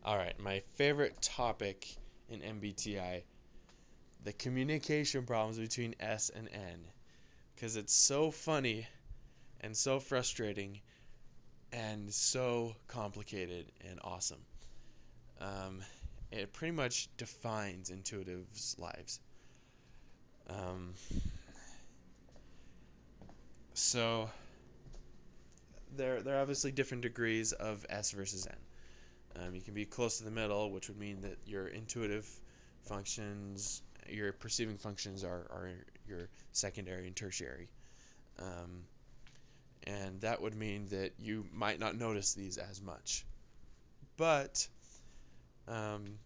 All right, my favorite topic in MBTI, the communication problems between S and N, because it's so funny and so frustrating and so complicated and awesome. Um, it pretty much defines intuitives' lives. Um, so there are obviously different degrees of S versus N. You can be close to the middle, which would mean that your intuitive functions, your perceiving functions are your secondary and tertiary. Um, and that would mean that you might not notice these as much. But um,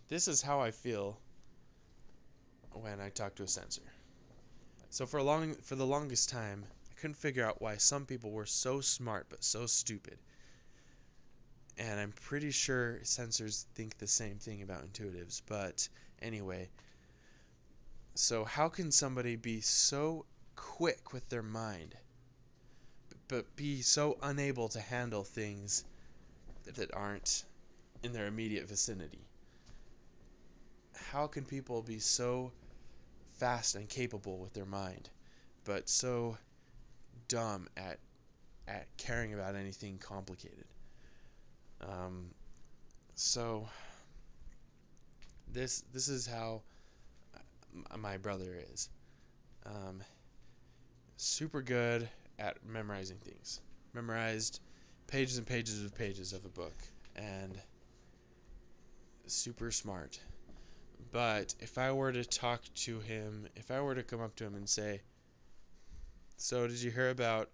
this is how I feel when I talk to a sensor. So for the longest time, I couldn't figure out why some people were so smart but so stupid. And I'm pretty sure sensors think the same thing about intuitives. But anyway, so how can somebody be so quick with their mind, but be so unable to handle things that aren't in their immediate vicinity? How can people be so fast and capable with their mind, but so dumb at caring about anything complicated? Um, so this is how my brother is. Um, Super good at memorizing things. Memorized pages and pages of a book, and super smart. But if I were to talk to him, if I were to come up to him and say, "So, did you hear about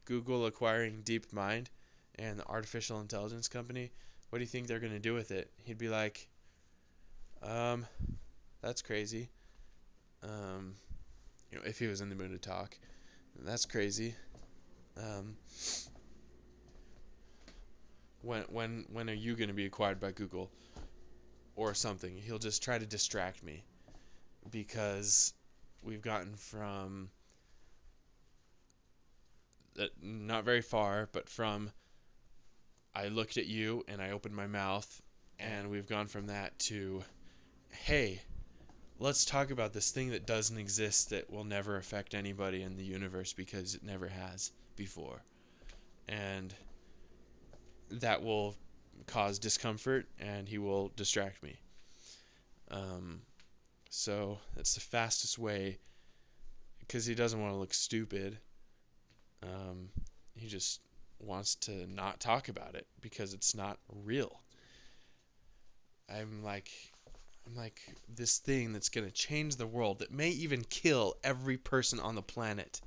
Google acquiring DeepMind and the artificial intelligence company? What do you think they're going to do with it?" He'd be like, "Um, that's crazy." Um, if he was in the mood to talk, that's crazy. Um, when are you going to be acquired by Google or something? He'll just try to distract me because we've gotten from not very far, but from I looked at you and I opened my mouth, and we've gone from that to, hey, let's talk about this thing that doesn't exist that will never affect anybody in the universe because it never has before. And that will cause discomfort and he will distract me. Um, so that's the fastest way because he doesn't want to look stupid. Um, he just wants to not talk about it because it's not real. I'm like I'm like this thing that's going to change the world that may even kill every person on the planet.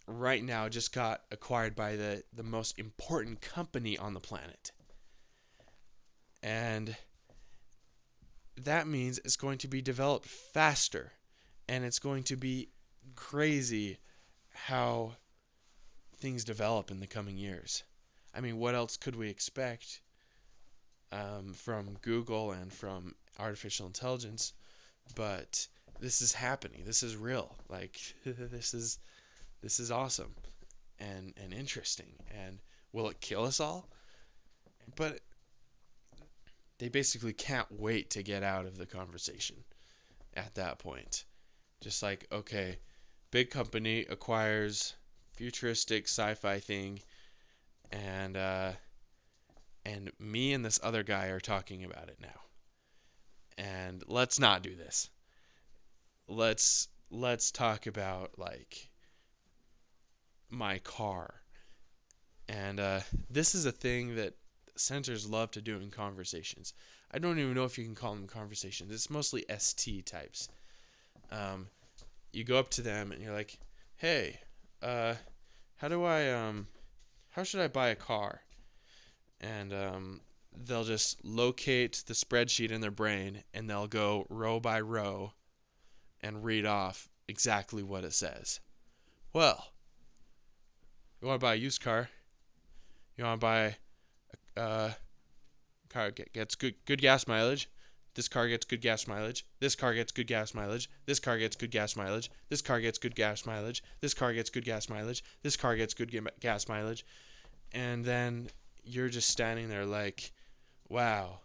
Right now just got acquired by the most important company on the planet. And that means it's going to be developed faster and it's going to be crazy how things develop in the coming years. I mean, what else could we expect from Google and from artificial intelligence? But this is happening. This is real. Like this is awesome and interesting. And will it kill us all? But they basically can't wait to get out of the conversation at that point. Just like, okay, big company acquires futuristic sci-fi thing, and me and this other guy are talking about it now. And let's not do this. Let's talk about like my car. And this is a thing that sensors love to do in conversations. I don't even know if you can call them conversations. It's mostly ST types. Um, you go up to them and you're like, "Hey, uh, how do how should I buy a car?" And they'll just locate the spreadsheet in their brain and they'll go row by row and read off exactly what it says. Well, you want to buy a used car? You want to buy a car gets good gas mileage? This car gets good gas mileage. This car gets good gas mileage. This car gets good gas mileage. This car gets good gas mileage. This car gets good gas mileage. This car gets good gas mileage. And then you're just standing there like, wow,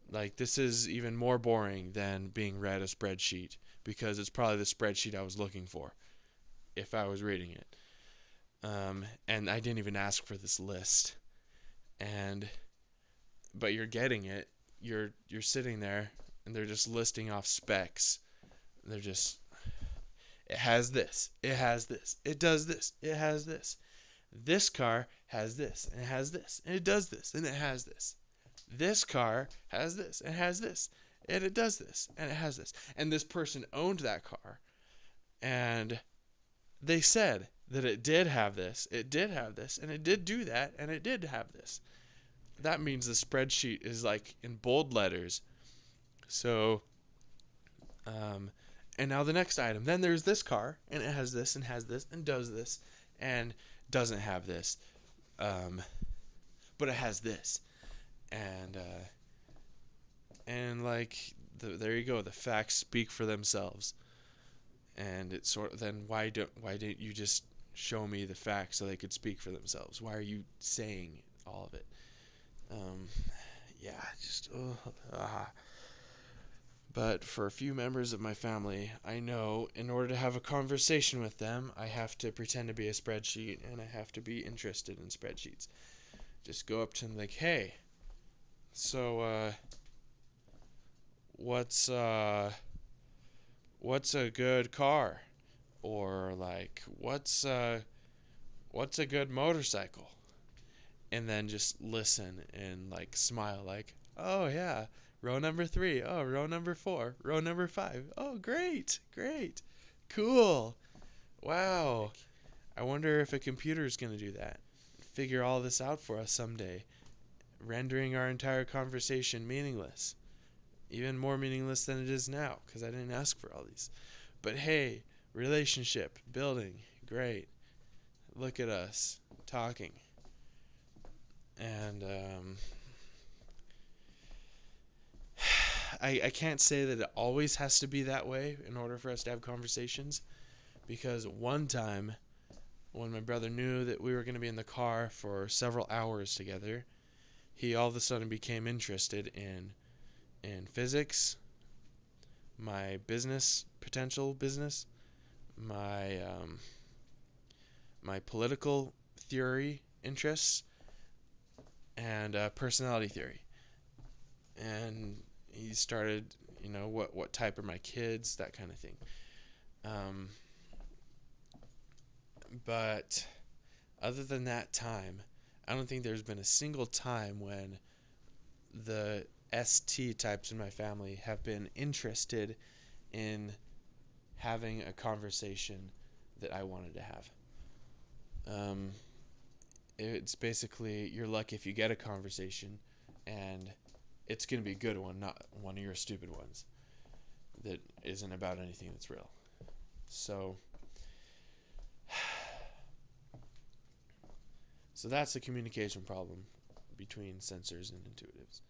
like this is even more boring than being read a spreadsheet because it's probably the spreadsheet I was looking for if I was reading it. And I didn't even ask for this list. And but you're getting it. You're sitting there and they're just listing off specs. They're just, it has this, it has this, it does this, it has this. This car has this, and it has this, and it does this, and it has this. This car has this, and it has this, and it does this, and it has this. And this person owned that car, and they said that it did have this, it did have this, and it did do that, and it did have this. That means the spreadsheet is like in bold letters. So, um, and now the next item. Then there's this car, and it has this, and has this, and does this, and doesn't have this. Um, but it has this. And like there you go. The facts speak for themselves. And it's sort of, then why didn't you just show me the facts so they could speak for themselves? Why are you saying all of it? Um, yeah, just But for a few members of my family, I know in order to have a conversation with them, I have to pretend to be a spreadsheet and I have to be interested in spreadsheets. Just go up to them like, hey, so what's what's a good car? Or like, what's a good motorcycle? And then just listen and like smile like, oh yeah, row number 3, oh row number 4, row number 5, oh great, great, cool, wow. I wonder if a computer is going to do that, figure all this out for us someday, rendering our entire conversation meaningless, even more meaningless than it is now because I didn't ask for all these. But hey, relationship building, great, look at us talking. And I can't say that it always has to be that way in order for us to have conversations, because one time when my brother knew that we were going to be in the car for several hours together, he all of a sudden became interested in physics, my business, potential business, my my political theory interests, and personality theory. And he started, what type are my kids, that kind of thing. Um, but other than that time, I don't think there's been a single time when the ST types in my family have been interested in having a conversation that I wanted to have. Um, it's basically, you're lucky if you get a conversation, and it's going to be a good one, not one of your stupid ones that isn't about anything that's real. So that's a communication problem between sensors and intuitives.